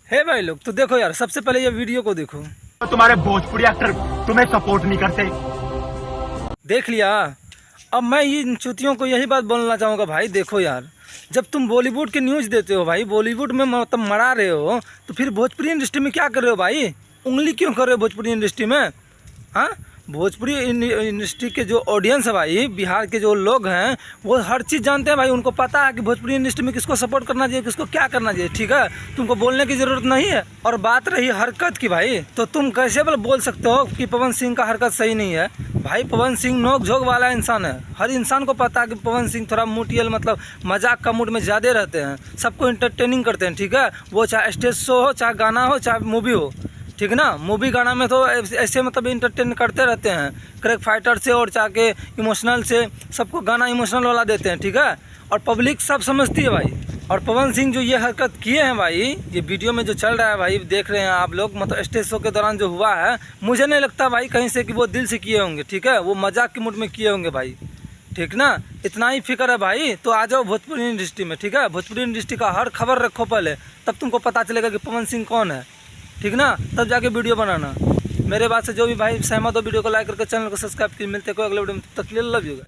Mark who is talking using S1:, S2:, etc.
S1: हे भाई लोग, तो देखो यार, सबसे पहले ये वीडियो को देखो।
S2: तो तुम्हारे भोजपुरी एक्टर तुम्हें सपोर्ट नहीं करते।
S1: देख लिया। अब मैं इन चुतियों को यही बात बोलना चाहूँगा भाई, देखो यार, जब तुम बॉलीवुड के न्यूज़ देते हो भाई, बॉलीवुड में मतलब मरा रहे हो, तो फिर भोजपुरी इंडस्ट्री में क्या कर रहे हो भाई? उंगली क्यों कर रहे हो भोजपुरी इंडस्ट्री में? हाँ, भोजपुरी इंडस्ट्री के जो ऑडियंस है भाई, बिहार के जो लोग हैं, वो हर चीज़ जानते हैं भाई। उनको पता है कि भोजपुरी इंडस्ट्री में किसको सपोर्ट करना चाहिए, किसको क्या करना चाहिए, ठीक है? तुमको बोलने की ज़रूरत नहीं है। और बात रही हरकत की भाई, तो तुम कैसे बोल सकते हो कि पवन सिंह का हरकत सही नहीं है? भाई पवन सिंह नोक झोंक वाला इंसान है। हर इंसान को पता है कि पवन सिंह थोड़ा मुटियल, मतलब मजाक का मूड में ज़्यादा रहते हैं, सबको इंटरटेनिंग करते हैं, ठीक है? वो चाहे स्टेज शो हो, चाहे गाना हो, चाहे मूवी हो, ठीक ना? मूवी गाना में तो ऐसे मतलब इंटरटेन करते रहते हैं, क्रैक फाइटर से और चाहे इमोशनल से, सबको गाना इमोशनल वाला देते हैं, ठीक है? और पब्लिक सब समझती है भाई। और पवन सिंह जो ये हरकत किए हैं भाई, ये वीडियो में जो चल रहा है भाई, देख रहे हैं आप लोग, मतलब स्टेज शो के दौरान जो हुआ है, मुझे नहीं लगता भाई कहीं से कि वो दिल से किए होंगे, ठीक है? वो मजाक के मूड में किए होंगे भाई, ठीक ना? इतना ही फिक्र है भाई, तो आ जाओ भोजपुरी इंडस्ट्री में, ठीक है? भोजपुरी इंडस्ट्री का हर खबर रखो पहले, तब तुमको पता चलेगा कि पवन सिंह कौन है, ठीक ना? तब जाके वीडियो बनाना। मेरे बात से जो भी भाई सहमत हो, वीडियो को लाइक करके चैनल को सब्सक्राइब कीजिए। मिलते हैं कोई अगले वीडियो में, तब तक के लिए लव यू।